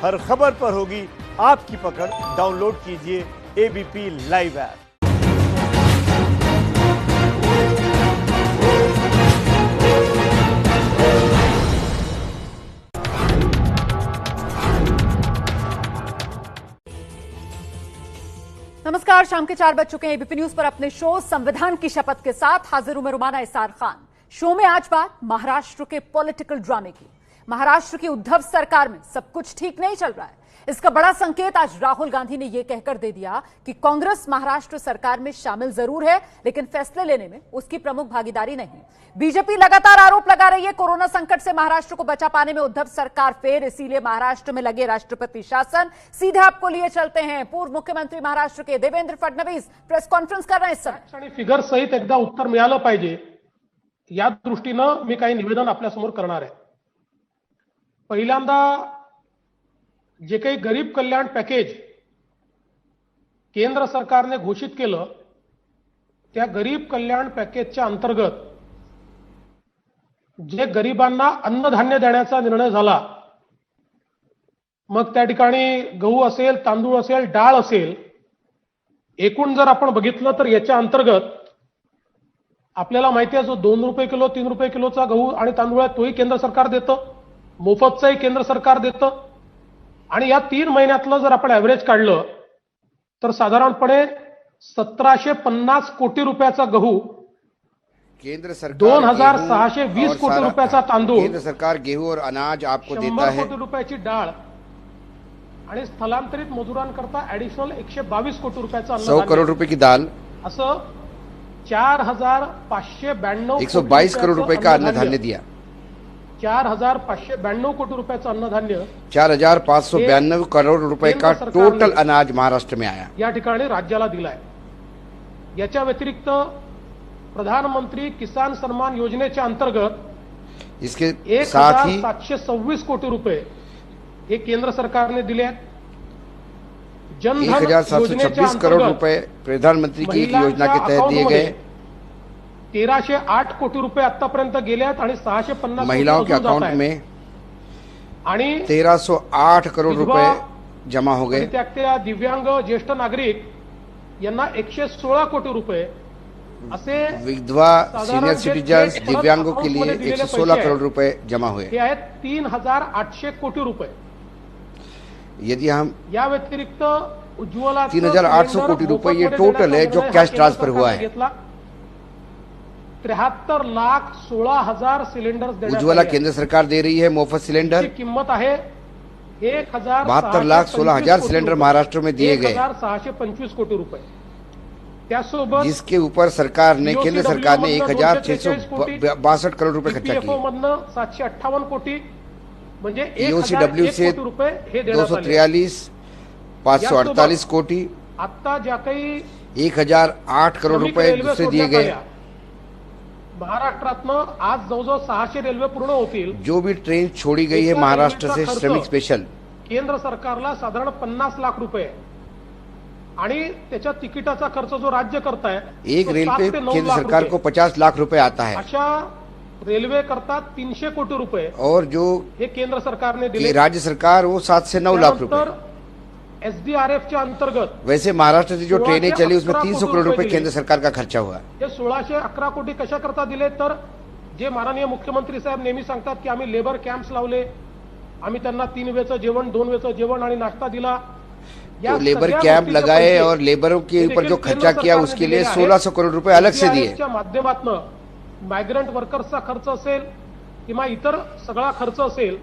हर खबर पर होगी आपकी पकड़। डाउनलोड कीजिए एबीपी लाइव ऐप। नमस्कार, शाम के 4 बज चुके हैं। एबीपी न्यूज पर अपने शो संविधान की शपथ के साथ हाजिर हूं मैं रुमाना इसार खान। शो में आज बात महाराष्ट्र के पॉलिटिकल ड्रामे की। महाराष्ट्र की उद्धव सरकार में सब कुछ ठीक नहीं चल रहा है। इसका बड़ा संकेत आज राहुल गांधी ने यह कहकर दे दिया कि कांग्रेस महाराष्ट्र सरकार में शामिल जरूर है, लेकिन फैसले लेने में उसकी प्रमुख भागीदारी नहीं। बीजेपी लगातार आरोप लगा रही है कोरोना संकट से महाराष्ट्र को बचा पाने में उद्धव सरकार फेल, इसीलिए महाराष्ट्र में लगे राष्ट्रपति शासन। सीधे आपको लिए चलते हैं। पूर्व मुख्यमंत्री महाराष्ट्र के देवेंद्र फडणवीस प्रेस कॉन्फ्रेंस कर रहे हैं इस समय। आणि फिगर सहित एकदा उत्तर मिळालं पाहिजे या दृष्टीनं मी काही निवेदन आपल्यासमोर करणार आहे। पहिल्यांदा जे काही गरीब कल्याण पॅकेज केंद्र सरकारने घोषित केलं, त्या गरीब कल्याण पॅकेजच्या अंतर्गत जे गरिबांना अन्नधान्य देण्याचा निर्णय झाला, मग त्या ठिकाणी गहू असेल, तांदूळ असेल, डाळ असेल, एकूण जर आपण बघितलं तर याच्या अंतर्गत आपल्याला माहिती आहे जो 2 रुपये किलो 3 रुपये किलोचा गहू आणि तांदूळ आहे तोही केंद्र सरकार देतं, मोफतचाही केंद्र सरकार देतं। आणि या 3 महिन्यातलं जर आपण ॲव्हरेज काढलं तर साधारणपणे 1750 कोटी रुपयाचा गहू, केंद्र सरकार 2620 कोटी रुपयाचा तांदूळ, केंद्र सरकार गेहूं और अनाज आपको देता 100 है। कोटी रुपयाची डाळ आणि स्थलांतरित मजुरांकरता ऍडिशनल 122 कोटी रुपयाचा 100 करोड़ रुपए की दाल, असं 4592 122 करोड़ रुपए का अन्नधान्य दिया, 4592 कोटी रुपयाचं अन्नधान्य 4592 करोड़ रुपए का टोटल अनाज महाराष्ट्र में आया। या ठिकाणी राज्याला दिलाय। याच्या व्यतिरिक्त प्रधानमंत्री किसान सन्मान योजनेच्या अंतर्गत इसके साथ ही 1726 कोटी रुपये हे केंद्र सरकारने दिले आहेत। जनधन 1726 करोड़ रुपए प्रधानमंत्री की एक योजना के तहत दिए गए। 1308 कोटी रुपये आतापर्यंत गेले आहेत आणि 650 महिलाओं के अकाउंट में आणि 1308 करोड़ रुपए जमा हो गए। त्या दिव्यांग ज्येष्ठ नागरिक यांना 116 कोटी रुपये असे विधवा सीनियर सिटीजन्स दिव्यांगों के लिए 116 करोड़ रुपए जमा हुए। हे आहेत 3800 कोटी रुपये। यदि हम या व्यतिरिक्त उज्ज्वला 3800 कोटी रुपए ये टोटल है जो कैश ट्रांसफर हुआ है। 73,16,000 सिलेंडर्स उज्ज्वला केंद्र सरकार दे रही है मुफ्त सिलेंडर। किंमत आहे 72,16,000 सिलेंडर महाराष्ट्र में दिए गए, 1625 कोटी रुपये। त्यासोबत जिसके ऊपर सरकार ने केंद्र सरकार ने 1662 करोड़ रुपए खर्चा किए। मधनं 758 कोटी म्हणजे ईओसीडब्ल्यू से 243, 548 कोटी, आता ज्या काही 1008 करोड़ रुपए दूसरे दिए गए। महाराष्ट्रातनं आज जवळजवळ 600 रेल्वे पूर्ण होतील। जो भी ट्रेन छोड़ी गई है महाराष्ट्र से श्रमिक स्पेशल, केंद्र सरकारला साधारण 50 लाख रुपये आणि त्याच्या तिकिटाचा खर्च जो राज्य करताय, एक रेल पे केंद्र सरकार को 50 लाख रुपए आता है। अशा रेल्वे करता 300 कोटी रुपए और जो हे केंद्र सरकारने दिले। राज्य सरकार वो 7 से 9 लाख रुपए। एसडीआरएफच्या अंतर्गत वैसे महाराष्ट्र से जो ट्रेनें चली उसमें 300 करोड़ रुपए केंद्र सरकार का खर्चा हुआ। हे 1611 कोटी कशा करता दिले तर जे माननीय मुख्यमंत्री साहेब नेहमी सांगतात की आम्ही लेबर कॅम्प्स लावले, आम्ही त्यांना 3 वेळचं जेवण, 2 वेळचं जेवण आणि नाश्ता दिला। तो लेबर कैंप लगाए और लेबरों के ऊपर जो खर्चा किया उसके लिए 1600 करोड़ रुपए अलग से दिए। माध्यमातून मायग्रंट वर्कर्सचा खर्च असेल किंवा इतर सगळा खर्च असेल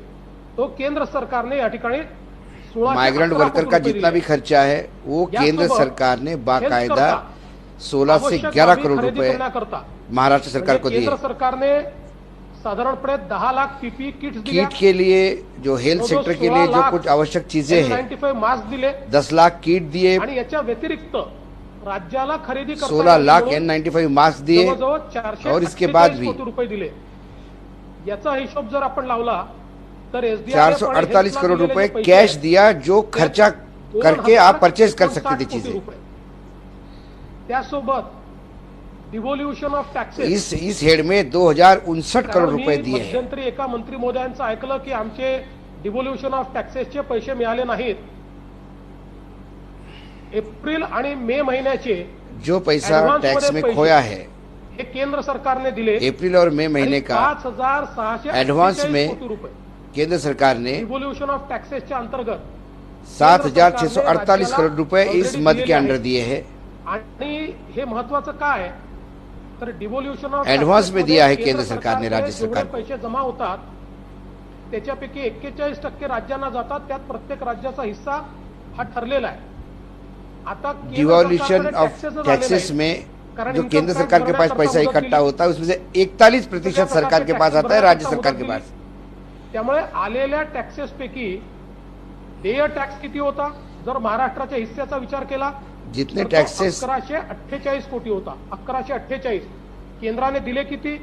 तो केंद्र सरकारने या ठिकाणी माइग्रेंट वर्कर का जितना भी खर्चा है वो केंद्र सरकार ने बाकायदा 16 से 11 करोड़ रुपए महाराष्ट्र सरकार को दिए। केंद्र सरकारने साधारणपणे 10 लाख पीपीई किट्स दिले। किट के लिए जो हेल्थ सेक्टर के लिए जो कुछ आवश्यक चीजें हैं 95 मास्क दिले, 10 लाख किट दिए आणि याच्या व्यतिरिक्त राज्याला खरेदी करता 16 लाख N95 मास्क दिए और इसके बाद भी कोटी रुपए दिले। याचा हिशोब जर आपण लावला तर 448 करोड़ रुपए कैश दिया जो खर्चा करके आप परचेज कर सकते थे चीजें। त्यासोबत डिव्होल्यूशन ऑफ टॅक्सेस इस हेड में 2059 करोड़ रुपए दिए हैं। मध्यंतरी एका मंत्री महोदयांचं ऐकलं की आमचे डिव्होल्युशन ऑफ टॅक्सेसचे पैसे मिळाले नाहीत. एप्रिल आणि मे महिन्याचे जो पैसा advance टैक्स मध्ये में पैसे खोया है हे केंद्र सरकारने दिले. अप्रैल और मई महीने का 5,648 एडवांस में कोटी रुपये केंद्र सरकार ने डिव्होल्युशन ऑफ टॅक्सेसच्या अंतर्गत 7,648 करोड़ रुपए इस मद के अंडर दिए हैं. आणि हे महत्वाचं काय तर डिव्होल्युशन ऑफ एडव्हान्स में दिया है केंद्र सरकार ने राज्य सरकार को. पैसे जमा होतात त्याच्यापैकी 41% राज्यांना जातात. त्यात प्रत्येक राज्याचा हिस्सा हा ठरलेला आहे. आता डिवॉल्यूशन ऑफ टैक्सेस में जो केंद्र सरकार के पास पैसा इकट्ठा होता है उसमें से 41% सरकार के पास आता है, राज्य सरकार के पास. त्यामुळे आलेल्या टॅक्सेस पैकी देय टॅक्स किती होता जर महाराष्ट्राच्या हिस्स्याचा विचार केला जितने टैक्सेस 1148 कोटी होता. 1148 केंद्राने दिले किती?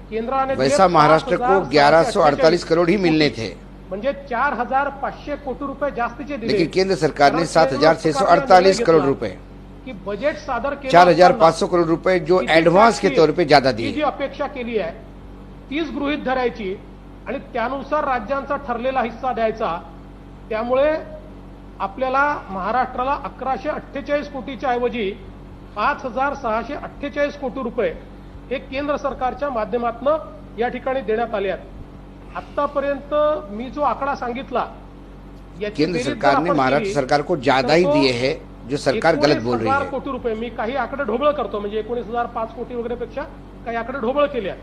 केंद्राने दिले वैसा महाराष्ट्र को 1148 करोड़ ही मिलने थे, म्हणजे 4,500 कोटी रुपये जास्तीचे दिले. लेकिन केंद्र सरकार ने 7,648 करोड़ रुपए की बजेट सादर केलं 4,500 करोड़ रुपए जो एडवांस के तौर पे ज्यादा जी दिए. अपेक्षा केली आहे तीच गृहीत धरायची आणि त्यानुसार राज्यांचा ठरलेला हिस्सा द्यायचा. त्यामुळे आपल्याला महाराष्ट्राला 1148 कोटीच्या ऐवजी 5,648 कोटी रुपये हे केंद्र सरकारच्या माध्यमातून या ठिकाणी देण्यात आले आहेत. आतापर्यंत मी जो आकडा सांगितला केंद्र सरकार ने महाराष्ट्र सरकार को ज्यादा ही दिए हैं जो सरकार गलत बोल रही है. कोटी रुपये मी काही आकडे ढोबळ करतो म्हणजे 19,005 कोटी वगैरे पेक्षा काही आकडे ढोबळ केले आहेत.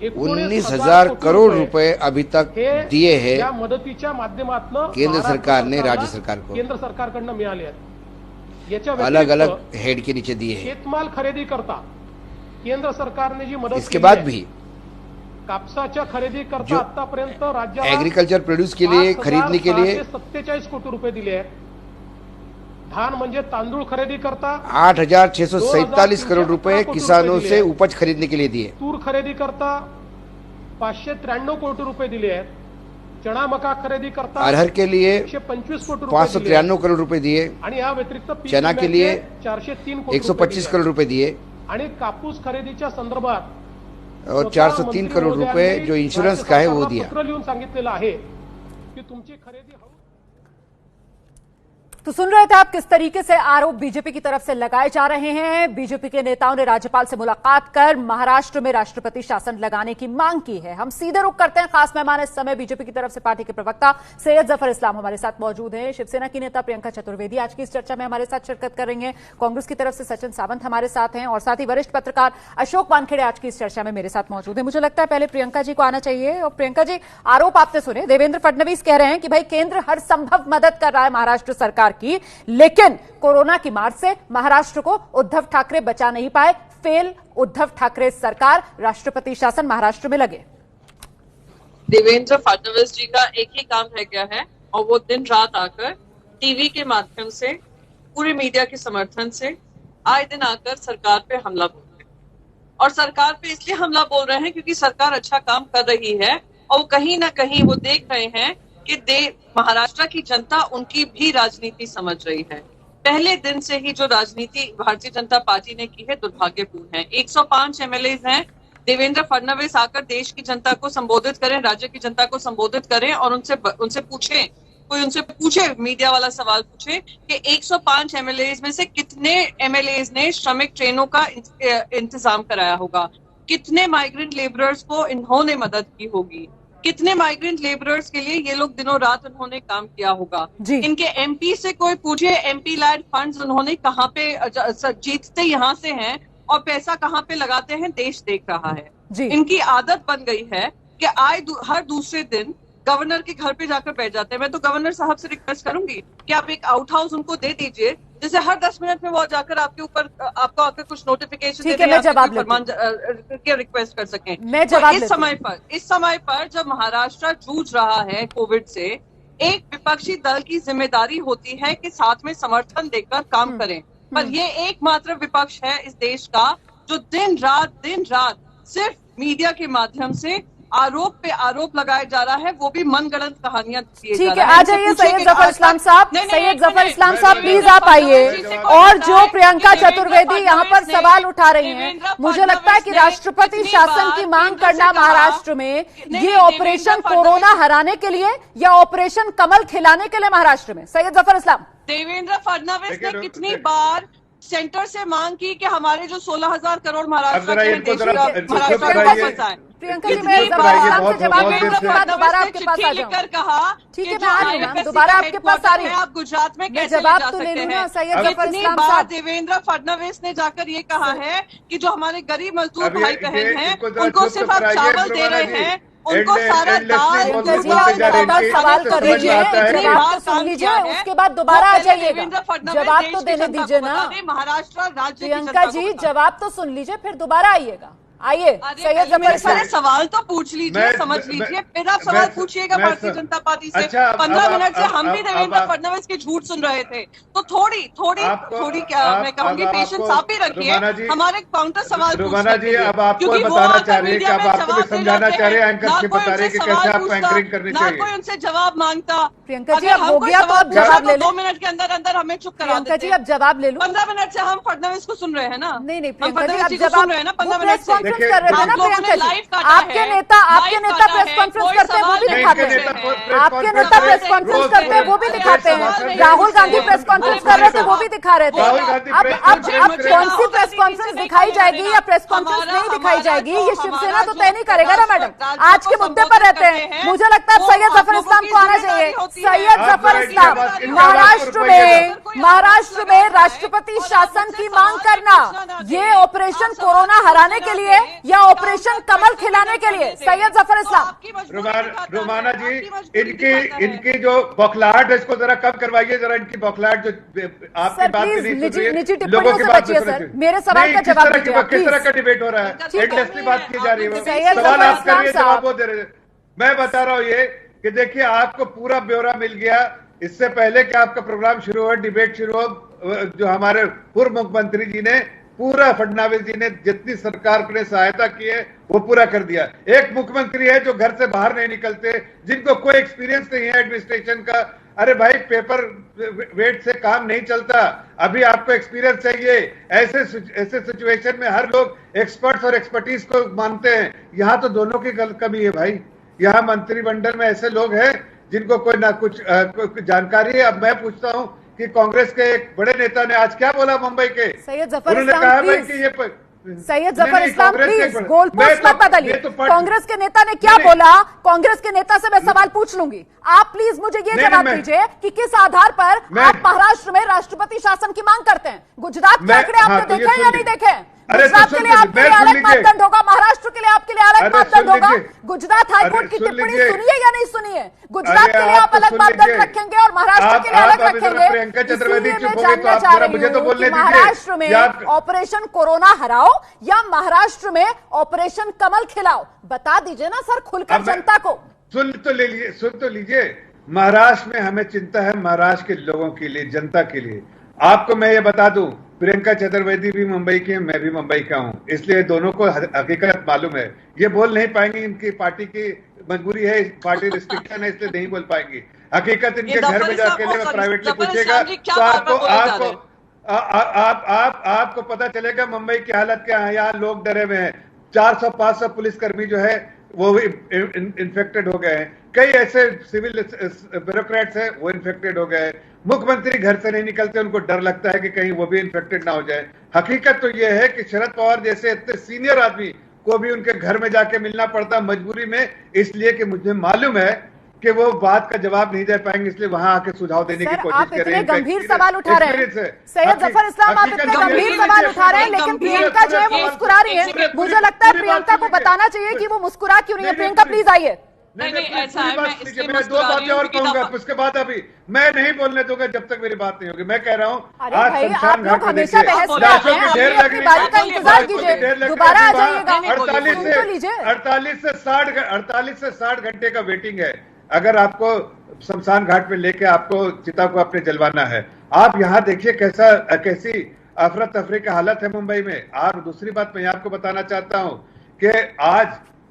19,000 करोड़ रुपए अभी तक दिए हैं या मदतीच्या माध्यमातून केंद्र सरकार ने राज्य सरकार को केंद्र सरकारकडनं मिळाले आहेत. याच्या अलग अलग हेड के नीचे दिए हैं. शेतमाल खरेदी करता केंद्र सरकारने जी मदत इसके बाद भी कापसाच्या खरेदी करता आतापर्यंत राज्याला एग्रीकल्चर प्रोड्यूस के लिए खरीदने के लिए 47 कोटी रुपये दिले आहेत. धान म्हणजे तांदूळ खरेदी करता 8,647 करोड़ रुपए किसानों से उपज खरीदने के लिए दिए. तूर खरेदी करता 593 कोटी रुपये दिले आहेत. चना मका खरेदी करता अरहर के लिए 125 कोटी 593 करोड़ रुपए दिए. आणि या व्यतिरिक्त पीक चना के लिए 403 कोटी 125 करोड़ रुपए दिए आणि कापूस खरेदीच्या संदर्भात और 403 करोड़ रुपए जो इंश्योरेंस का है वो दिया. पत्र लिहून सांगितलेलं आहे की तुमची खरेदी तो सुन रहे थे आप किस तरीके से आरोप बीजेपी की तरफ से लगाए जा रहे हैं. बीजेपी के नेताओं ने राज्यपाल से मुलाकात कर महाराष्ट्र में राष्ट्रपति शासन लगाने की मांग की है. हम सीधे रुख करते हैं. खास मेहमान इस समय बीजेपी की तरफ से पार्टी के प्रवक्ता सैयद जफर इस्लाम हमारे साथ मौजूद हैं. शिवसेना की नेता प्रियंका चतुर्वेदी आज की इस चर्चा में हमारे साथ शिरकत कर रही हैं. कांग्रेस की तरफ से सचिन सावंत हमारे साथ हैं और साथ ही वरिष्ठ पत्रकार अशोक वानखेड़े आज की इस चर्चा में मेरे साथ मौजूद है. मुझे लगता है पहले प्रियंका जी को आना चाहिए. और प्रियंका जी, आरोप आपने सुने. देवेंद्र फडणवीस कह रहे हैं कि भाई केंद्र हर संभव मदद कर रहा है महाराष्ट्र सरकार की, लेकिन कोरोना की मार से महाराष्ट्र को उद्धव ठाकरे बचा नहीं पाए. फेल उद्धव ठाकरे सरकार, राष्ट्रपति शासन महाराष्ट्र में लगे. देवेंद्र फडणवीस जी का एक ही काम रह गया है और वो दिन रात आकर टीवी के माध्यम से, पूरे मीडिया के समर्थन से आए दिन आकर सरकार पे हमला बोल रहे हैं. और सरकार पे इसलिए हमला बोल रहे हैं क्योंकि सरकार अच्छा काम कर रही है और कहीं ना कहीं वो देख रहे हैं कि महाराष्ट्र की जनता उनकी भी राजनीति समझ रही है. पहले दिन से ही जो राजनीति भारतीय जनता पार्टी ने की है दुर्भाग्यपूर्ण है. 105 एमएलए हैं. देवेंद्र फडणवीस आकर देश की जनता को संबोधित करें, राज्य की जनता को संबोधित करें और उनसे पूछे, मीडिया वाला सवाल पूछे कि 105 एमएलए में से कितने एमएलए ने श्रमिक ट्रेनों का इंतजाम कराया होगा, कितने माइग्रेंट लेबरर्स को इन्होंने मदद की होगी, कितने माइग्रेंट लेबरर्स के लिए ये लोग दिनों रात उन्होंने काम किया होगा. इनके एमपी से कोई पूछे, एमपी लैड फंड्स उन्होंने कहाँ पे जीतते यहाँ से हैं और पैसा कहाँ पे लगाते हैं, देश देख रहा है. इनकी आदत बन गई है कि हर दूसरे दिन गवर्नर के घर पे जाकर बैठ जाते हैं. मैं तो गवर्नर साहब से रिक्वेस्ट करूंगी कि आप एक आउट हाउस उनको दे दीजिए, जैसे हर 10 मिनट में वो जाकर आपके ऊपर आपको आकर कुछ नोटिफिकेशन रिक्वेस्ट कर सकें. इस समय पर जब महाराष्ट्र जूझ रहा है कोविड से, एक विपक्षी दल की जिम्मेदारी होती है कि साथ में समर्थन देकर काम करें. पर ये एकमात्र विपक्ष है इस देश का जो दिन रात सिर्फ मीडिया के माध्यम से आरोप पे आरोप लगाया जा रहा है, वो भी मनगढ़ंत कहानियां दिए जा ठीक है, रहा आ जाइए सैयद जफर इस्लाम साहब। सैयद जफर इस्लाम साहब प्लीज आप आइए। और जो प्रियंका चतुर्वेदी यहाँ पर सवाल उठा रही हैं, मुझे लगता है कि राष्ट्रपति शासन की मांग करना महाराष्ट्र में ये ऑपरेशन कोरोना हराने के लिए या ऑपरेशन कमल खिलाने के लिए महाराष्ट्र में? सैयद जफर इस्लाम। देवेंद्र फडणवीस ने कितनी बार सेंटर से मांग की कि हमारे जो 16,000 करोड़ महाराष्ट्र प्रियंका जी, मैं जफर इस्लाम से जवाब देने के बाद दोबारा आपके पास आ जाऊंगा। कहा ठीक है, मैं आ रही हूँ, दोबारा आपके पास आ रही हूँ। आप गुजरात में कैसे जवाब तो ले लूँ ना सैयद जफर इस्लाम साहब। देवेंद्र फडणवीस ने जाकर ये कहा है कि जो हमारे गरीब मजदूर भाई बहन हैं उनको सिर्फ आप चावल दे रहे हैं, उनको सारा दाल सवाल कर लीजिए, जवाब तो सुन लीजिए, उसके बाद दोबारा आ जाइएगा। जवाब तो देने दीजिए ना महाराष्ट्र राज्य। प्रियंका जी जवाब तो सुन लीजिए, फिर दोबारा आइएगा। आइए सैयद जफर इस्लाम। सवाल तो पूछ लीजिए, समझ लीजिए, फिर आप सवाल पूछिएगा भारतीय जनता पार्टी से। 15 मिनट से हम भी देवेंद्र फडणवीस के झूठ सुन रहे थे, तो थोड़ी क्या मैं कहूँगी पेशेंस आप भी रखिए, हमारे काउंटर सवाल रुमाना जी अब आपको बताना चाह रही है कि अब आपको भी समझाना चाह रहे हैं, एंकर से बता रहे हैं कि कैसे आपको एंकरिंग करनी चाहिए। कोई उनसे जवाब मांगता। प्रियंका जी अब हो गया तो अब जवाब ले लो। 2 मिनट के अंदर अंदर हमें चुप करा प्रियंका जी अब जवाब ले लो। 15 मिनट से हम फडणवीस को सुन रहे हैं ना। नहीं प्रियंका जी अब जवाब जवाब रहे हैं ना 15 मिनट से। कर रहे थे ना प्रियंका जी, आपके नेता प्रेस कॉन्फ्रेंस करते हैं वो भी दिखाते हैं, आपके नेता प्रेस कॉन्फ्रेंस करते हैं वो भी दिखाते हैं, राहुल गांधी प्रेस कॉन्फ्रेंस कर रहे थे वो भी दिखा रहे थे। अब कौन सी प्रेस कॉन्फ्रेंस दिखाई जाएगी या प्रेस कॉन्फ्रेंस नहीं दिखाई जाएगी, ये शिवसेना तो तय नहीं करेगा ना मैडम। आज के मुद्दे पर रहते हैं, मुझे लगता है सैयद जफर इस्लाम को आना चाहिए। सैयद जफर इस्लाम, महाराष्ट्र में राष्ट्रपति शासन की मांग करना, ये ऑपरेशन कोरोना हराने के लिए या ऑपरेशन कमल खिलाने के लिए? सैयद जफर इस्लाम। रोमाना जी इनकी जो बौखलाहट है इसको जरा कम करवाइए, जरा इनकी बौखलाहट जो आपकी बात नहीं सुन रही है, लोगों की बात नहीं सुन रही है। मेरे सवाल का जवाब दीजिए। किस तरह का डिबेट हो रहा है, एंडलेसली बात की जा रही है, सैयद सवाल जफर आप कर रही है, इस्लाम जवाब वो दे रहे हैं। मैं बता रहा हूँ ये कि देखिए आपको पूरा ब्यौरा मिल गया इससे पहले कि आपका प्रोग्राम शुरू हो, डिबेट शुरू हो। जो हमारे पूर्व मुख्यमंत्री जी ने पूरा, फडणवीस जी ने जितनी सरकार ने सहायता की है वो पूरा कर दिया। एक मुख्यमंत्री है जो घर से बाहर नहीं निकलते, जिनको कोई एक्सपीरियंस नहीं है एडमिनिस्ट्रेशन का। अरे भाई पेपर वेट से काम नहीं चलता, अभी आपको एक्सपीरियंस चाहिए। ऐसे सिचुएशन में हर लोग एक्सपर्ट्स और एक्सपर्टीज को मानते हैं, यहाँ तो दोनों की कमी है भाई। यहाँ मंत्रिमंडल में ऐसे लोग हैं जिनको कोई ना कुछ जानकारी है। अब मैं पूछता हूँ कि कांग्रेस के एक बड़े नेता ने आज क्या बोला मुंबई के, सैयद जफर उन्होंने इस्लाम कहा भाई प्लीज, कि ये सैयद जफर इस्लाम प्लीज गोल मैं पोस्ट तो- मत बदलिए। ये तो कांग्रेस के नेता ने क्या बोला, कांग्रेस के नेता से मैं सवाल पूछ लूंगी। आप प्लीज मुझे ये जवाब दीजिए कि किस आधार पर आप महाराष्ट्र में राष्ट्रपति शासन की मांग करते हैं? गुजरात के आंकड़े आपने देखे या नहीं देखे? गुजरात के लिए आपके लिए अलग मापदंड होगा, महाराष्ट्र के लिए आपके लिए अलग मापदंड होगा। गुजरात हाईकोर्ट की टिप्पणी सुनिए या नहीं सुनिए? गुजरात के लिए आप अलग मापदंड रखेंगे और महाराष्ट्र के लिए अलग रखेंगे। चतुर्वेदी इसलिए मैं जानना चाह रही हूँ कि महाराष्ट्र में ऑपरेशन कोरोना हराओ या महाराष्ट्र में ऑपरेशन कमल खिलाओ, बता दीजिए ना सर खुलकर जनता को। सुन तो लीजिए। महाराष्ट्र में हमें चिंता है महाराष्ट्र के लोगों के लिए, जनता के लिए। आपको मैं ये बता दूं, प्रियंका चतुर्वेदी भी मुंबई की है, मैं भी मुंबई का हूं, इसलिए दोनों को हकीकत मालूम है। ये बोल नहीं पाएंगे, इनकी पार्टी की मजबूरी है, पार्टी रिस्ट्रिक्शन है, इसलिए नहीं बोल पाएंगी। हकीकत इनके घर में जाके प्राइवेटली पूछेगा तो आपको पता चलेगा मुंबई की हालत क्या है। यहाँ लोग डरे हुए हैं, 400-500 पुलिसकर्मी जो है वो भी इन्फेक्टेड हो गए हैं। कई ऐसे सिविल ब्यूरोक्रेट्स हैं वो इन्फेक्टेड हो गए। मुख्यमंत्री घर से नहीं निकलते, उनको डर लगता है कि कहीं वो भी इन्फेक्टेड ना हो जाए। हकीकत तो ये है कि शरद पवार जैसे इतने सीनियर आदमी को भी उनके घर में जाके मिलना पड़ता मजबूरी में, इसलिए कि मुझे मालूम है कि वो बात का जवाब नहीं दे पाएंगे, इसलिए वहां आके सुझाव देने की कोशिश कर रहे हैं। गंभीर सवाल उठा रहे हैं सैयद जफर इस्लाम, आप इतने गंभीर सवाल उठा रहे हैं, लेकिन प्रियंका जो है वो मुस्कुरा रही है। मुझे लगता है प्रियंका को बताना चाहिए कि वो मुस्कुरा क्यों रही है। प्रियंका प्लीज आइए। नहीं ऐसा है, मैं 2 बातें और कहूंगा, उसके बाद अभी मैं नहीं बोलने दूंगा जब तक मेरी बात नहीं होगी। मैं कह रहा हूँ आज शमशान घाट में हमेशा बहस में आते हैं, अपनी अपनी बारी का इंतजार कीजिए, दोबारा आ जाइएगा। 48 से 60 घंटे का वेटिंग है। अगर आपको शमशान घाट में लेके आपको चिता को अपने जलवाना है, आप यहाँ देखिए कैसी अफरा तफरी की हालत है मुंबई में। और दूसरी बात मैं आपको बताना चाहता हूँ कि आज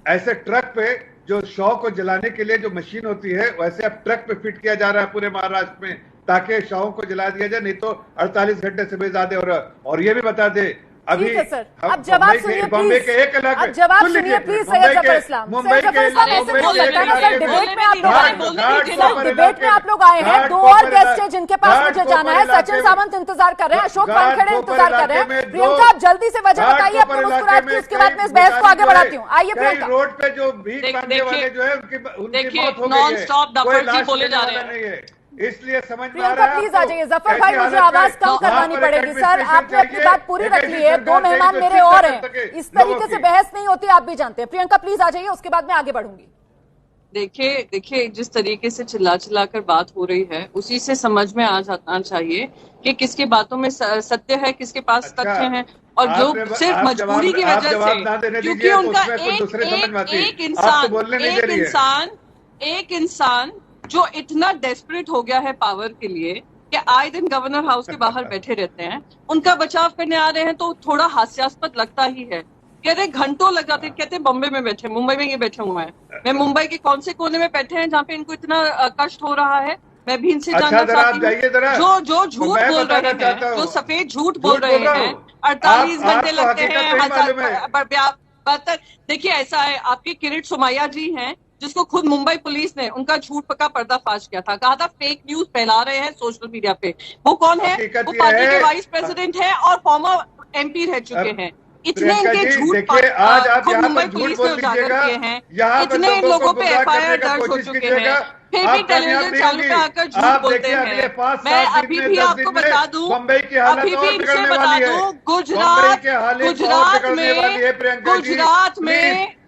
ऐसे ट्रक पे जो शव को जलाने के लिए जो मशीन होती है, वैसे अब ट्रक पे फिट किया जा रहा है पूरे महाराष्ट्र में, ताकि शवों को जला दिया जाए, नहीं तो 48 घंटे से भी ज्यादा हो रहा है। और ये भी बता दे, अभी ठीक है सर, अब जवाब सुनिए बॉम्बे प्लीज। के एक इलाके, अब जवाब सुनिए प्लीज सैयद जफर इस्लाम। मुंबई सैयद जफर इस्लाम, ऐसे बोल सकता है ना सर, डिबेट में आप लोग आए हैं, डिबेट में आप लोग आए हैं, 2 और गेस्ट हैं जिनके पास मुझे जाना है। सचिन सामंत इंतजार कर रहे हैं, अशोक वानखेड़े इंतजार कर रहे हैं। प्रियंका, आप जल्दी से वजह बताइए अपनी मुस्कुराहट की, उसके बाद मैं इस बहस को आगे बढ़ाती हूँ। आइए प्रियंका। रोड पे जो भीख मांगने वाले जो है उनकी मौत हो गई है, नॉन स्टॉप कोई दफर जी लाश बोले जा लेने रहे वाला हैं। नहीं है। इसलिए समझ में आ प्रियंका रहा है प्लीज आ जाइए। जफर भाई, मुझे आवाज कम करवानी पड़ेगी सर, आपने अपनी बात पूरी रख ली है, 2 मेहमान मेरे और हैं, इस तरीके से बहस नहीं होती, आप भी जानते हैं। प्रियंका प्लीज आ जाइए, उसके बाद मैं आगे बढ़ूंगी। देखिए जिस तरीके से चिल्ला कर बात हो रही है, उसी से समझ में आ जाना चाहिए कि किसकी बातों में सत्य है, किसके पास तथ्य हैं, और जो सिर्फ मजबूरी की वजह से, क्योंकि उनका एक इंसान जो इतना डेस्परेट हो गया है पावर के लिए कि आए दिन गवर्नर हाउस के बाहर बैठे रहते हैं, उनका बचाव करने आ रहे हैं, तो थोड़ा हास्यास्पद लगता ही है। कह रहे घंटों लग जाते हैं, कहते बॉम्बे में बैठे, मुंबई में ये बैठे हुए हैं। मैं मुंबई के कौन से कोने में बैठे हैं जहाँ पे इनको इतना कष्ट हो रहा है, मैं भी इनसे जानना चाहती हूँ। जो झूठ बोल रहे हैं, जो सफेद झूठ बोल रहे हैं, 48 घंटे लगते हैं। देखिए ऐसा है, आपके किरीट सोमैया जी हैं, जिसको खुद मुंबई पुलिस ने उनका झूठ का पर्दाफाश किया था, कहा था फेक न्यूज फैला रहे हैं सोशल मीडिया पे। वो कौन है? वो पार्टी के वाइस प्रेसिडेंट है और फॉर्मर MP रह चुके हैं। इतने इनके झूठ खुद मुंबई पुलिस ने उजागर किए हैं, इतने इन लोगों पे FIR दर्ज हो चुके हैं, फिर भी टेलीविजन चैनल पे आकर झूठ बोलते हैं। मैं अभी भी आपको बता दूं, अभी भी इनसे बता दूं,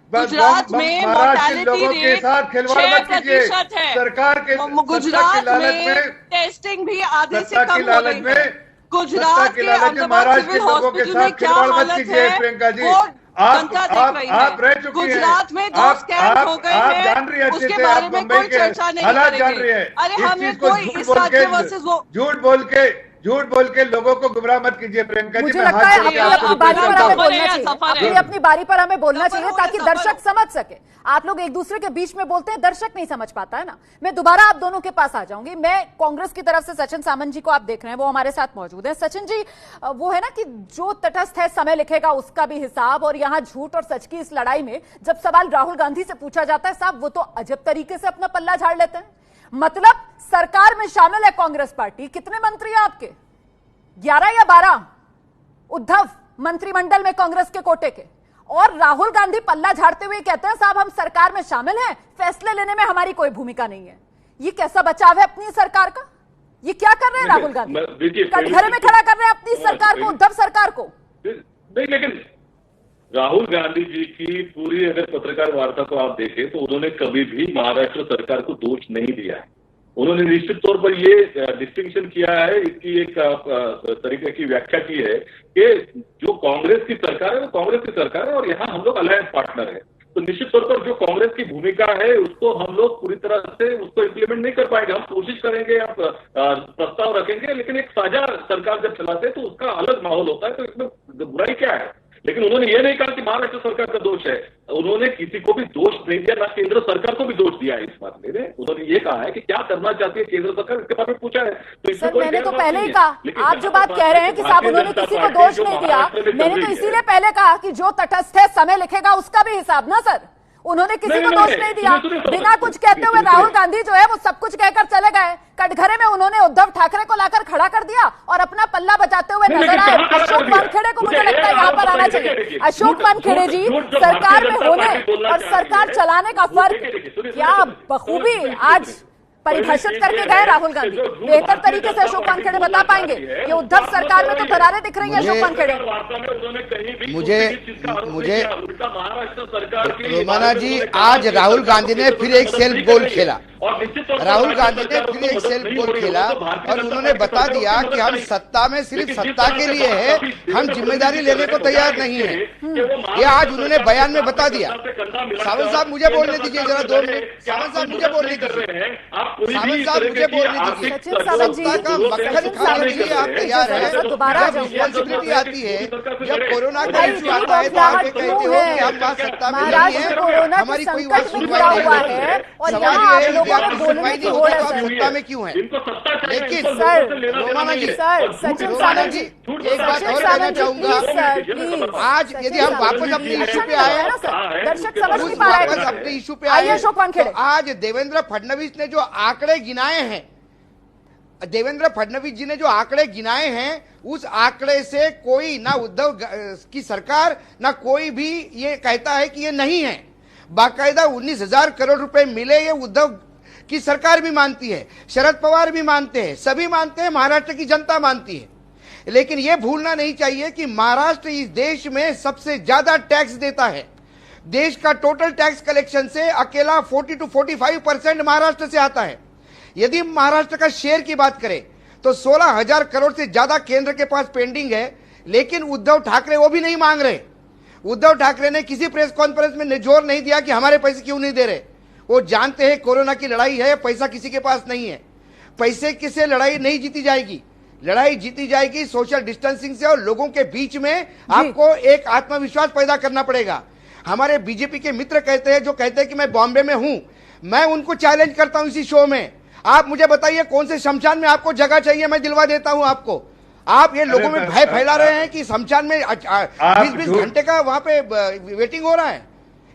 गुजरात में मोर्टेलिटी रेट 6% है। सरकार के गुजरात में टेस्टिंग भी आधे से कम हो गई है। गुजरात के अहमदाबाद सिविल हॉस्पिटल में क्या हालत है वो जनता देख रही है। गुजरात में जो स्कैम हो गए हैं उसके बारे में कोई चर्चा नहीं करेंगे। अरे हमें कोई इस राज्य वर्सेस वो झूठ बोल के लोगों को गुमराह मत कीजिए प्रियंका जी। मुझे लगता है अपनी बारी पर हमें बोलना चाहिए, अपनी बारी पर हमें बोलना चाहिए ताकि दर्शक समझ सके। आप लोग एक दूसरे के बीच में बोलते हैं, दर्शक नहीं समझ पाता है ना। मैं दोबारा आप दोनों के पास आ जाऊंगी। मैं कांग्रेस की तरफ से सचिन सामंत जी को आप देख रहे हैं, वो हमारे साथ मौजूद है। सचिन जी, वो है ना कि जो तटस्थ है समय लिखेगा उसका भी हिसाब, और यहाँ झूठ और सच की इस लड़ाई में जब सवाल राहुल गांधी से पूछा जाता है, साहब वो तो अजब तरीके से अपना पल्ला झाड़ लेते हैं। मतलब सरकार में शामिल है कांग्रेस पार्टी, कितने मंत्री हैं आपके? 11 या 12 उद्धव मंत्रिमंडल में कांग्रेस के कोटे के, और राहुल गांधी पल्ला झाड़ते हुए कहते हैं साहब हम सरकार में शामिल हैं, फैसले लेने में हमारी कोई भूमिका नहीं है। ये कैसा बचाव है अपनी सरकार का? ये क्या कर रहे हैं राहुल गांधी? कटघरे में खड़ा कर रहे हैं अपनी सरकार को, उद्धव सरकार को। नहीं, लेकिन राहुल गांधी जी की पूरी अगर पत्रकार वार्ता को आप देखें तो उन्होंने कभी भी महाराष्ट्र सरकार को दोष नहीं दिया है। उन्होंने निश्चित तौर पर ये डिस्टिंक्शन किया है, इसकी एक तरीके की व्याख्या की है कि जो कांग्रेस की सरकार है वो कांग्रेस की सरकार है और यहाँ हम लोग अलायंस पार्टनर है। तो निश्चित तौर पर जो कांग्रेस की भूमिका है उसको हम लोग पूरी तरह से उसको इम्प्लीमेंट नहीं कर पाएंगे। हम कोशिश करेंगे, आप प्रस्ताव रखेंगे, लेकिन एक साझा सरकार जब चलाते हैं तो उसका अलग माहौल होता है। तो इसमें बुराई क्या है? लेकिन उन्होंने ये नहीं कहा कि महाराष्ट्र सरकार का दोष है। उन्होंने किसी को भी दोष नहीं दिया, ना केंद्र सरकार को भी दोष दिया है इस मामले में। उन्होंने ये कहा है कि क्या करना चाहती है केंद्र सरकार, इसके बारे में पूछा है। तो सर मैंने तो पहले ही कहा, आप जो बात कह रहे हैं कि साहब उन्होंने किसी को दोष नहीं दिया, मैंने तो इसीलिए पहले कहा कि जो तटस्थ है समय लिखेगा उसका भी हिसाब ना सर। उन्होंने किसी को दोष नहीं दिया, बिना कुछ कहते हुए राहुल गांधी जो है वो सब कुछ कहकर चले गए। कटघरे में उन्होंने उद्धव ठाकरे को लाकर खड़ा कर दिया और अपना पल्ला बचाते हुए नजर आए। अशोक वानखेड़े को मुझे लगता है यहाँ पर आना चाहिए। अशोक वानखेड़े जी, सरकार में होने और सरकार चलाने का फर्क क्या बखूबी आज परिभाषित करके गए राहुल गांधी। बेहतर तरीके से अशोक वानखेड़े बता पाएंगे कि उद्धव सरकार में तो दरारें दिख रही है। अशोक वानखेड़े, मुझे रोमाना जी, आज राहुल गांधी ने फिर एक सेल्फ गोल खेला। और निश्चित तौर पर राहुल गांधी ने सरकार फिर उसको एक मदद सेल्फ नहीं गोल हो रही खेला होगी तो भारतीय और जनता उन्होंने पार्टी बता सरकार दिया को कि हम मदद सत्ता में सिर्फ लेकिन जिस सत्ता तरह के से लिए है, देवेंद्र हम जिम्मेदारी फडणवीस लेने को जी तैयार कह नहीं रहे है। थे कि वो ये आज उन्होंने महाराष्ट्र बयान में सरकार बता के दिया। साथ कंधा मिलाकर सावंत साहब मुझे बोलने केंद्र दीजिए सरकार जरा 2 से मिनट। क्या सावंत आप साहब कोई मुझे मदद बोलने नहीं कर दीजिए। रहे हैं? आप कोई भी सावंत इस साहब तरह मुझे की बोलने आर्थिक दीजिए। सचिन सावंत जी, सत्ता का मक्खन खाने के लिए आप तैयार हैं, दोबारा आ जब जाऊंगी। रिस्पॉन्सिबिलिटी आती है, जब कोरोना का भाई, इश्यू आता है तो आके कहते हो कि हम बात सत्ता में नहीं महाराष्ट्र है, कोरोना के हमारी कोई संकट में सुनवाई जुड़ा नहीं हुआ होती है और सवाल यहाँ ये आप है कि लोगों आपको को बोलने सुनवाई की नहीं होड़ होती है तो आप सर। सत्ता में क्यों हैं? इनको सत्ता चाहिए, लेकिन इनको सर, लोगों से लेना देना रोमाना नहीं जी, है। सर, और झूठ सचिन बोलना सावंत नहीं। जी, झूठ एक बात सचिन और सावंत कहना जी, चाहूंगा। Please sir, please. आज यदि हम वापस अपने इश्यू पे आए ना सर, दर्शक समझ नहीं पा वापस रहे अपने इश्यू पे आइए आए अशोक तो वानखेड़े। आज देवेंद्र फडणवीस ने जो आंकड़े गिनाए हैं, देवेंद्र फडणवीस जी ने जो आंकड़े गिनाए हैं, उस आंकड़े से कोई ना उद्धव की सरकार ना कोई भी ये कहता है कि ये नहीं है। बाकायदा 19,000 करोड़ रुपए मिले, ये उद्धव की सरकार भी मानती है, शरद पवार भी मानते हैं, सभी मानते हैं, महाराष्ट्र की जनता मानती है। लेकिन ये भूलना नहीं चाहिए कि महाराष्ट्र इस देश में सबसे ज्यादा टैक्स देता है। देश का टोटल टैक्स कलेक्शन से अकेला 40 to 45% महाराष्ट्र से आता है। यदि महाराष्ट्र का शेयर की बात करें तो 16,000 करोड़ से ज्यादा केंद्र के पास पेंडिंग है, लेकिन उद्धव ठाकरे वो भी नहीं मांग रहे। उद्धव ठाकरे ने किसी प्रेस कॉन्फ्रेंस में जोर नहीं दिया कि हमारे पैसे क्यों नहीं दे रहे। वो जानते हैं कोरोना की लड़ाई है, पैसा किसी के पास नहीं है। पैसे किसे लड़ाई नहीं जीती जाएगी, लड़ाई जीती जाएगी सोशल डिस्टेंसिंग से और लोगों के बीच में आपको एक आत्मविश्वास पैदा करना पड़ेगा। हमारे बीजेपी के मित्र कहते हैं, जो कहते हैं कि मैं बॉम्बे में हूं, मैं उनको चैलेंज करता हूं इसी शो में, आप मुझे बताइए कौन से शमशान में आपको जगह चाहिए, मैं दिलवा देता हूं आपको। आप ये लोगों में भय फैला रहे हैं कि शमशान में 20-20 घंटे का वहां पे वेटिंग हो रहा है,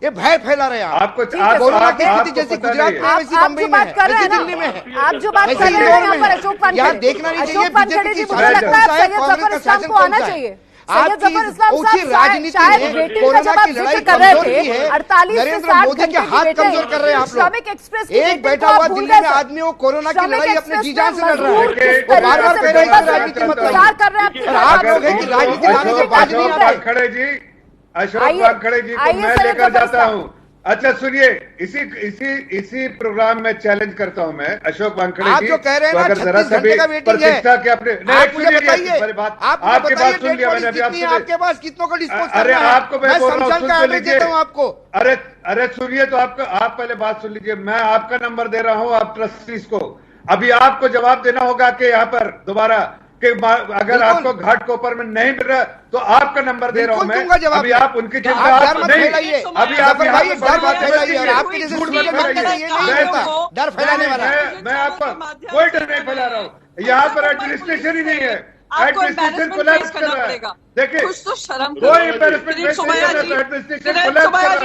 ये भय फैला रहे हैं आपको कोरोना की स्थिति जैसी गुजरात में, वैसी बम्बई में है, वैसी दिल्ली में है, आप जो बात कर रहे हैं यहाँ पर अशोक वानखेड़े, यहाँ देखना नहीं चाहिए अशोक वानखेड़े बीजेपी जी, की मुझे लगता है शासन सैयद जफर इस्लाम को आना चाहिए। आज सैयद जफर इस्लाम ऊंची साहब राजनीति शायद में वेटिंग का कोरोना जब आप की लड़ाई जिक्र कर रहे कमजोर की थे, है। 48 से नरेंद्र 60 मोदी के घंटे हाथ की कमजोर कर रहे हैं आप लोग। श्रमिक एक्सप्रेस की एक वेटिंग बैठा को हुआ आप भूल दिल्ली गए में सर। आदमी वो कोरोना की श्रमिक लड़ाई अपने एक्सप्रेस जी जान से लड़ रहा मजदूर है, किस वो बार बार तरीके कह रहे हैं से कि राजनीति मत इंतजार कर रहे हैं करो। आप लोग हैं कि राजनीति लाने से बात नहीं आता है। वानखेड़े जी, अशोक आइए, वानखेड़े जी को आइए मैं सैयद लेकर जफर जाता साहब। हूं। अच्छा सुनिए, इसी प्रोग्राम में चैलेंज करता हूं मैं अशोक वानखेड़े आप जी, जो कह रहे हैं तो ना अगर जरा 36 सा भी घंटे का वेटिंग है, प्रतिष्ठा के अपने आप मुझे बताइए, मेरी बात, आप मुझे आपकी बताइए बात सुन लिया मैंने, अभी आप कितनी है सुनिए। आपके पास, कितनों को डिस्पोज अरे करना है? आपको मैं बोल रहा हूं, शमशान सुन का तो एवरेज देता हूं लीजिए। आपको। अरे सुनिए, तो आप पहले बात सुन लीजिए। मैं आपका नंबर दे रहा हूं आप ट्रस्टीज को, अभी आपको जवाब देना होगा कि यहाँ पर दोबारा कि अगर आपको घाट कोपर में नहीं मिल रहा तो आपका नंबर दे रहा हूं मैं। अभी आप उनकी चिंता आप डर मत नहीं, फैलाइए, अभी आप जफर भाई डर मत फैलाइए, और झूठ आपके जैसे मत सूर्य फैलाइए। मंदिर ये नहीं होता डर फैलाने वाला। मैं आपका कोई डर नहीं फैला रहा हूँ। यहाँ पर एडमिनिस्ट्रेशन ही नहीं है, एडमिनिस्ट्रेशन कोलैप्स कर रहा है। देखिए कुछ तो शर्म कोई एडमिनिस्ट्रेशन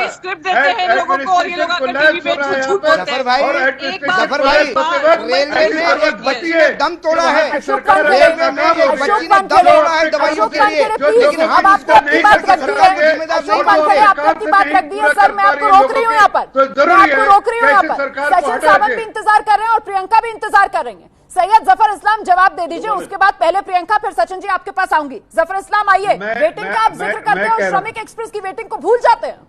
स्क्रिप्ट देते हैं लोगों को और ये लोग आकर टीवी पे झूठ बोलते जफर हैं। भाई, जफर भाई, रेलवे में एक बच्ची ने दम तोड़ा है, रेलवे में एक बच्ची ने दम तोड़ा है दवाइयों के लिए, लेकिन अब हम आपने अपनी बात रख दी है, अशोक वानखेड़े आपने अपनी बात रख दी है सर, मैं आपको रोक रही हूँ यहाँ पर, मैं आपको रोक रही हूँ यहाँ पर। सचिन सावंत भी इंतजार कर रहे हैं और प्रियंका भी इंतजार कर रही है। सैयद जफर इस्लाम जवाब दे दीजिए, उसके बाद पहले प्रियंका फिर सचिन जी आपके पास आऊंगी। जफर इस्लाम आइए, वेटिंग का आप जिक्र करते हैं और श्रमिक एक्सप्रेस की वेटिंग को भूल जाते हैं।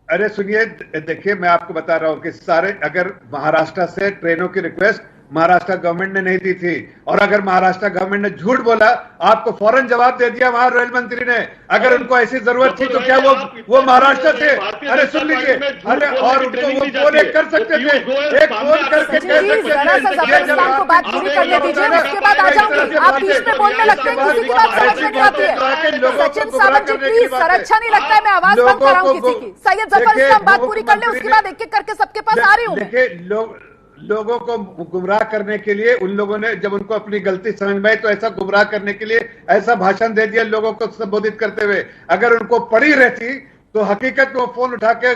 अरे सुनिए, देखिए मैं आपको बता रहा हूं कि सारे, अगर महाराष्ट्र से ट्रेनों की रिक्वेस्ट महाराष्ट्र गवर्नमेंट ने नहीं दी थी, और अगर महाराष्ट्र गवर्नमेंट ने झूठ बोला, आपको फौरन जवाब दे दिया वहां रेल मंत्री ने। अगर उनको ऐसी जरूरत थी तो क्या वो महाराष्ट्र से, अरे सुन लीजिए, अरे और उनको वो फोन कर सकते थे, एक फोन करके कह सकते को बात पूरी करने दीजिए, उसके बाद आ जाऊंगी। आप बीच में बोलने लगते हैं, किसी की बात समझ में नहीं आती है। सचिन सावंत जी प्लीज सर, अच्छा नहीं लगता है, मैं आवाज बंद कर रहा हूँ किसी की। सैयद जफर इस्लाम बात पूरी कर ले, उसके बाद एक एक करके सबके पास आ रही हूँ। देखिए लोगों को गुमराह करने के लिए उन लोगों ने, जब उनको अपनी गलती समझ में आई तो ऐसा गुमराह करने के लिए ऐसा भाषण दे दिया लोगों को संबोधित करते हुए। अगर उनको पड़ी रहती तो हकीकत में वो फोन उठा के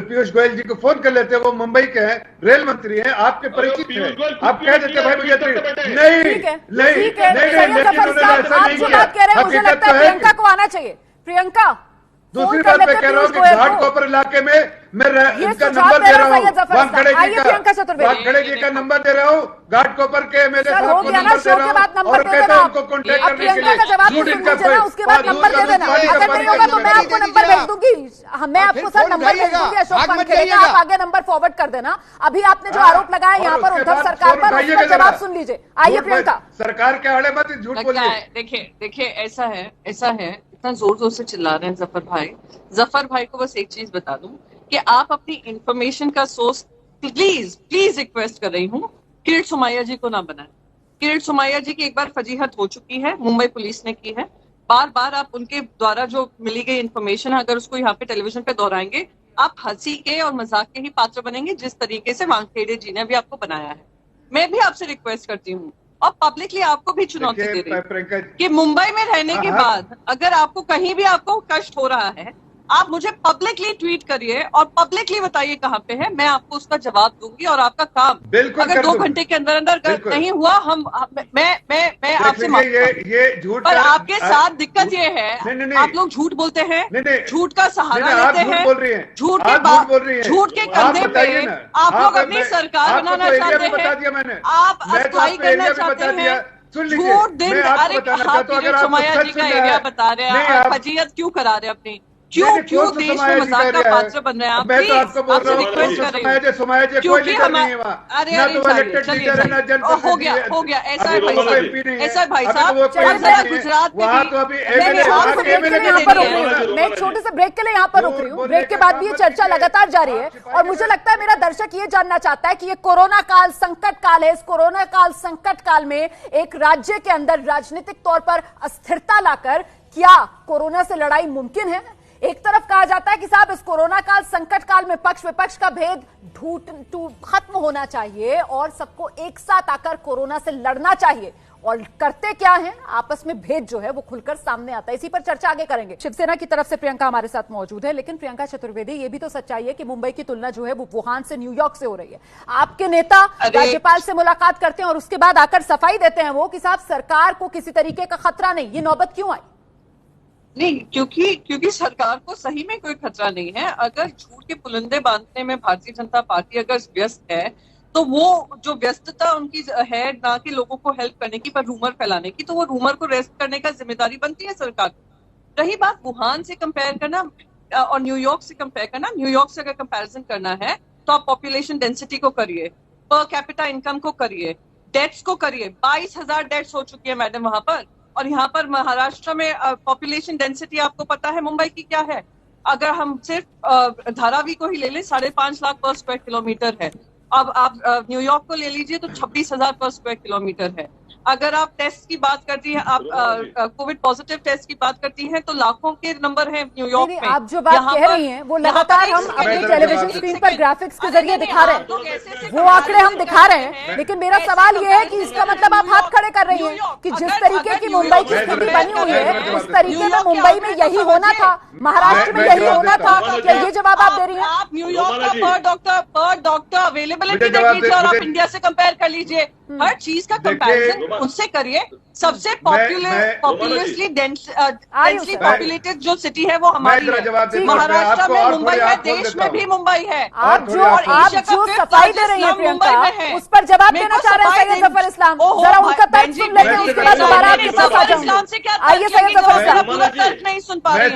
पीयूष गोयल जी को फोन कर लेते। वो मुंबई के हैं, रेल मंत्री हैं, आपके परिचित हैं, आप कह देते भाई मुझे नहीं प्रियंका को आना चाहिए। प्रियंका दूसरी बात मैं कह रहा हूँ कि घाट कोपर इलाके में मैं इनका नंबर दे रहा हूँ, वानखेड़े जी का नंबर दे रहा हूँ, घाट कोपर के एमएलए साहब को नंबर दे रहा हूँ और कहता हूँ उनको कॉन्टेक्ट करने के लिए। झूठ इनका उसके बाद नंबर दे देना, अगर नहीं होगा तो मैं आपको नंबर भेज दूंगी, मैं आपको सर नंबर भेज दूंगी अशोक वानखेड़े का, आप आगे नंबर फॉरवर्ड कर देना। अभी आपने जो आरोप लगाया यहाँ पर उद्धव सरकार पर, उसका जवाब सुन लीजिए। आइए प्रियंका। सरकार के आड़े मत झूठ बोलिए। देखिए ऐसा है, इतना जोर जोर से चिल्ला रहे हैं जफर भाई को बस एक चीज बता दूं कि आप अपनी इंफॉर्मेशन का सोर्स प्लीज रिक्वेस्ट कर रही हूँ, किरीट सोमैया जी को ना बनाएं। किरीट सोमैया जी की एक बार फजीहत हो चुकी है, मुंबई पुलिस ने की है। बार बार आप उनके द्वारा जो मिली गई इंफॉर्मेशन अगर उसको यहाँ पे टेलीविजन पे दोहराएंगे, आप हंसी के और मजाक के ही पात्र बनेंगे, जिस तरीके से वानखेड़े जी ने भी आपको बनाया है। मैं भी आपसे रिक्वेस्ट करती हूँ और पब्लिकली आपको भी चुनौती दे रही हूँ कि मुंबई में रहने के बाद अगर आपको कहीं भी आपको कष्ट हो रहा है, आप मुझे पब्लिकली ट्वीट करिए और पब्लिकली बताइए कहाँ पे है, मैं आपको उसका जवाब दूंगी और आपका काम अगर 2 घंटे के अंदर नहीं हुआ मैं आपसे ये झूठ। पर आपके साथ दिक्कत ये है, आप लोग झूठ बोलते हैं, झूठ का सहारा लेते हैं, झूठ के कंधे पे आप लोग अपनी सरकार बनाना चाहते हैं, आप अस्थायी करना चाहते हैं। झूठ दिन अरे किरीट सोमैया जी का एरिया बता रहे हैं, आप फजीहत क्यों करा रहे हैं अपनी, क्यों देश में मजाक का पात्र बन रहे हैं आप? मैं तो आपको बोल रहा हूँ क्योंकि हो गया ऐसा है भाई साहब, गुजरात मैं एक छोटे से ब्रेक के लिए यहाँ पर रुक रही हूँ। ब्रेक के बाद भी ये चर्चा लगातार जारी है और मुझे लगता है मेरा दर्शक ये जानना चाहता है कि ये कोरोना काल संकट काल है, इस कोरोना काल संकट काल में एक राज्य के अंदर राजनीतिक तौर पर अस्थिरता लाकर क्या कोरोना से लड़ाई मुमकिन है? एक तरफ कहा जाता है कि साहब इस कोरोना काल संकट काल में पक्ष विपक्ष का भेद खत्म होना चाहिए और सबको एक साथ आकर कोरोना से लड़ना चाहिए, और करते क्या है आपस में भेद जो है वो खुलकर सामने आता है। इसी पर चर्चा आगे करेंगे। शिवसेना की तरफ से प्रियंका हमारे साथ मौजूद है, लेकिन प्रियंका चतुर्वेदी ये भी तो सच्चाई है कि मुंबई की तुलना जो है वो वुहान से न्यूयॉर्क से हो रही है। आपके नेता राज्यपाल से मुलाकात करते हैं और उसके बाद आकर सफाई देते हैं वो कि साहब सरकार को किसी तरीके का खतरा नहीं, ये नौबत क्यों आई? नहीं, क्योंकि सरकार को सही में कोई खतरा नहीं है। अगर झूठ के पुलंदे बांधने में भारतीय जनता पार्टी अगर व्यस्त है तो वो जो व्यस्तता उनकी है ना कि लोगों को हेल्प करने की पर रूमर फैलाने की, तो वो रूमर को रेस्ट करने का जिम्मेदारी बनती है सरकार को। रही बात वुहान से कंपेयर करना और न्यूयॉर्क से कंपेयर करना, न्यूयॉर्क से अगर कंपैरिजन करना है तो आप पॉपुलेशन डेंसिटी को करिए, पर कैपिटा इनकम को करिए, डेथ्स को करिए। 22,000 डेथ्स हो चुकी है मैडम वहां पर, और यहाँ पर महाराष्ट्र में पॉपुलेशन डेंसिटी आपको पता है मुंबई की क्या है? अगर हम सिर्फ धारावी को ही ले लें 5.5 लाख पर स्क्वायर किलोमीटर है। अब आप न्यूयॉर्क को ले लीजिए तो 26,000 पर स्क्वायर किलोमीटर है। अगर आप टेस्ट की बात करती हैं, आप कोविड पॉजिटिव टेस्ट की बात करती हैं तो लाखों के नंबर हैं न्यूयॉर्क में। आप जो बात कह रही हैं वो लगातार हम अपनी टेलीविजन स्क्रीन पर ग्राफिक्स के जरिए दिखा रहे हैं, वो आंकड़े हम दिखा रहे हैं, लेकिन मेरा सवाल ये है कि इसका मतलब आप हाथ खड़े कर रही हैं कि जिस तरीके की मुंबई की स्थिति बनी हुई है उस तरीके में मुंबई में यही होना था, महाराष्ट्र में यही होना था, क्या ये जवाब आप दे रही हैं? आप न्यूयॉर्क का पर डॉक्टर अवेलेबिलिटी देख लीजिए और आप इंडिया से कंपेयर कर लीजिए, हर चीज का कंपैरिजन उनसे करिए। सबसे पॉपुलरली डेंसली पॉपुलेटेड जो सिटी है वो हमारी है, महाराष्ट्र में मुंबई है, देश में भी मुंबई है। आप जो सफाई दे रही हैं प्रियंका, उस पर जवाब देना चाह रहे हैं सैयद जफर इस्लाम, जरा उनका तर्क सुन लेते हैं, उसके बाद दोबारा आपके पास आ जाऊंगी। आइए सैयद जफर इस्लाम। पूरा तर्क नहीं सुन पा रहे हैं,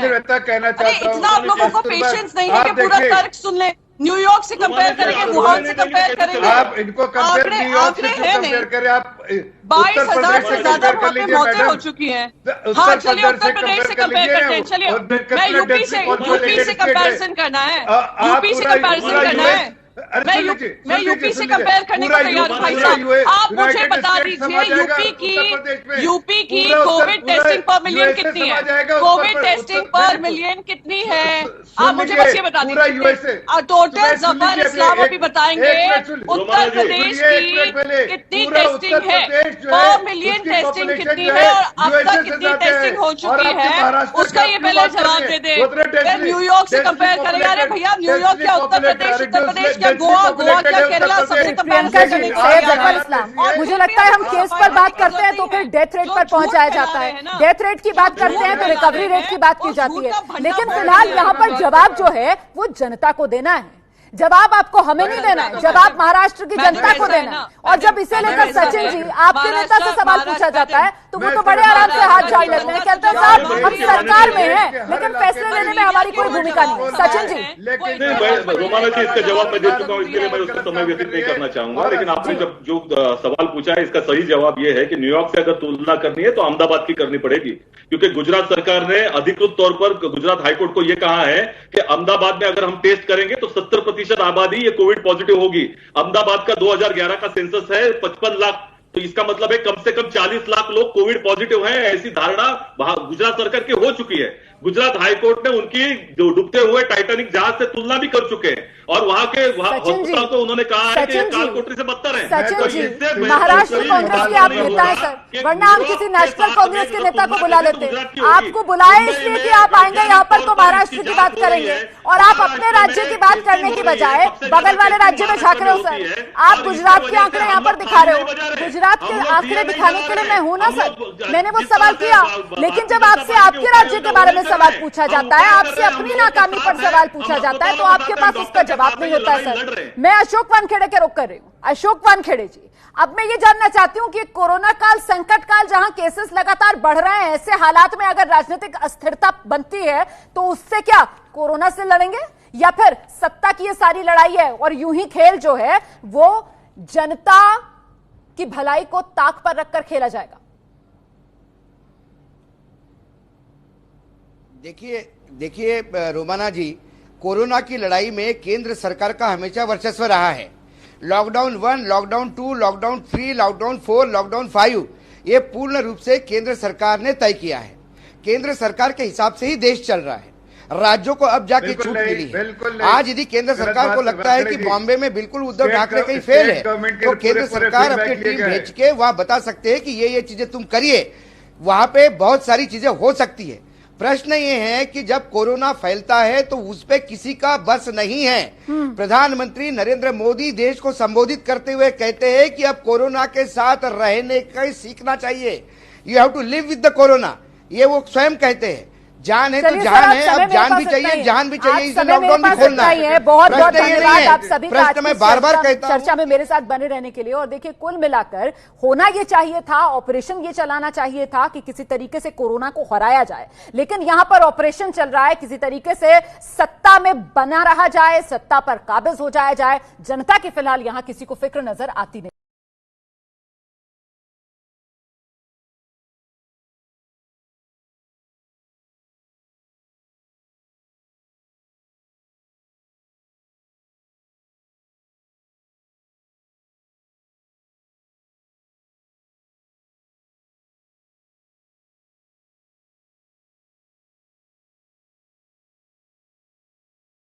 इतना आप लोगों को पेशेंस नहीं है कि पूरा तर्क सुन ले। न्यूयॉर्क से कंपेयर करेंगे, वुहान से कंपेयर करेंगे, आप इनको कंपेयर न्यूयॉर्क से कंपेयर करें। आप 22,000 से ज्यादा वहाँ पे मौतें हो चुकी हैं। हाँ चलिए उत्तर प्रदेश से कंपेयर करते हैं, चलिए मैं यूपी से कंपेरिजन करना है, यूपी से कंपेरिजन करना है, मैं यूपी से कंपेयर करने को तैयार हूं। भाई साहब आप मुझे बता दीजिए यूपी की कोविड टेस्टिंग पर मिलियन कितनी है, कोविड टेस्टिंग पर मिलियन कितनी है, आप मुझे बस ये बता दीजिए। टोटल जफर इस्लाम अभी बताएंगे उत्तर प्रदेश की कितनी टेस्टिंग है, पर मिलियन टेस्टिंग कितनी है और अब तक कितनी टेस्टिंग हो चुकी है, उसका ये पहले जवाब दे दे। न्यूयॉर्क से कंपेयर करेंगे, अरे भैया न्यूयॉर्क क्या उत्तर प्रदेश क्या गोवा क्या केरला सबसे प्रियंका जी, सैयद जफर इस्लाम, मुझे लगता है हम केस पर बात करते हैं तो फिर डेथ रेट पर पहुंचाया जाता है, डेथ रेट की बात करते हैं तो रिकवरी रेट की बात की जाती है। लेकिन फिलहाल यहाँ पर जवाब जो है वो जनता को देना है, जवाब आपको हमें नहीं देना है, जवाब महाराष्ट्र की जनता को देना है। और जब इसे लेकर सचिन जी आपके नेता से सवाल पूछा जाता है तो वो तो बड़े आराम से हाथ झाड़ लेते हैं, कहते हैं साहब हम सरकार में हैं लेकिन फैसले लेने में हमारी कोई भूमिका नहीं है। सचिन जी, रोमाना जी इसका जवाब मैं दे चुका हूँ, इसके लिए मैं उसका समय व्यतीत नहीं करना चाहूंगा। लेकिन आपने जब जो सवाल पूछा है इसका सही जवाब ये है कि न्यूयॉर्क से अगर तुलना करनी है तो अहमदाबाद की करनी पड़ेगी, क्योंकि गुजरात सरकार ने अधिकृत तौर पर गुजरात हाईकोर्ट को यह कहा है कि अहमदाबाद में अगर हम टेस्ट करेंगे तो 70% आबादी ये कोविड पॉजिटिव होगी। अहमदाबाद का 2011 का सेंसस है 55 लाख, तो इसका मतलब है कम से कम 40 लाख लोग कोविड पॉजिटिव हैं, ऐसी धारणा गुजरात सरकार की हो चुकी है। गुजरात हाईकोर्ट ने उनकी जो डूबते हुए टाइटैनिक जहाज से तुलना भी कर चुके हैं और वहां के हॉस्पिटल को उन्होंने कहा है कि काल कोठरी से बदतर है। सचिन जी, महाराष्ट्र कांग्रेस के आप नेता हैं सर, वरना हम किसी नेशनल कांग्रेस के नेता को बुला लेते। आपको बुलाए इसलिए कि आप आएंगे यहाँ पर तो महाराष्ट्र की बात करेंगे और आप अपने राज्य की बात करने की बजाय बगल वाले राज्य में झांक रहे हो सर। आप गुजरात के आंकड़े यहाँ पर दिखा रहे हो, गुजरात के आंकड़े दिखाने के लिए मैं हूं ना सर, मैंने वो सवाल किया। लेकिन जब आपसे आपके राज्य के बारे में सवाल पूछा जाता है, आपसे अपनी नाकामी पर सवाल पूछा जाता है तो आपके पास उसका जवाब नहीं होता है सर। मैं अशोक वानखेड़े के रुख कर रही हूँ। अशोक वानखेड़े जी, अब मैं ये जानना चाहती हूँ कि कोरोना काल, संकट काल, जहां केसेस लगातार बढ़ रहे हैं, ऐसे हालात में अगर राजनीतिक अस्थिरता बनती है तो उससे क्या कोरोना से लड़ेंगे या फिर सत्ता की ये सारी लड़ाई है और यूं ही खेल जो है वो जनता की भलाई को ताक पर रखकर खेला जाएगा? देखिए रोमाना जी, कोरोना की लड़ाई में केंद्र सरकार का हमेशा वर्चस्व रहा है। Lockdown 1, lockdown 2, lockdown 3, lockdown 4, lockdown 5 ये पूर्ण रूप से केंद्र सरकार ने तय किया है। केंद्र सरकार के हिसाब से ही देश चल रहा है, राज्यों को अब जाके छूट मिली है। आज यदि केंद्र सरकार को लगता है कि बॉम्बे में बिल्कुल उद्धव ठाकरे कहीं फेल है तो केंद्र सरकार अपनी टीम भेज के वहां बता सकते हैं कि ये चीजें तुम करिए, वहां पे बहुत सारी चीजें हो सकती है। प्रश्न ये है कि जब कोरोना फैलता है तो उस पे किसी का बस नहीं है। प्रधानमंत्री नरेंद्र मोदी देश को संबोधित करते हुए कहते हैं कि अब कोरोना के साथ रहने का सीखना चाहिए, you have to live with the corona, ये वो स्वयं कहते हैं। जान है तो जान है, अब जान भी चाहिए, जान भी चाहिए, इसे लॉकडाउन भी खोलना है। बहुत बहुत धन्यवाद आप सभी का प्रश्न मैं बार बार कहता हूं चर्चा में मेरे साथ बने रहने के लिए। और देखिए, कुल मिलाकर होना ये चाहिए था, ऑपरेशन ये चलाना चाहिए था कि किसी तरीके से कोरोना को हराया जाए, लेकिन यहां पर ऑपरेशन चल रहा है किसी तरीके से सत्ता में बना रहा जाए, सत्ता पर काबिज हो जाया जाए। जनता की फिलहाल यहां किसी को फिक्र नजर आती नहीं।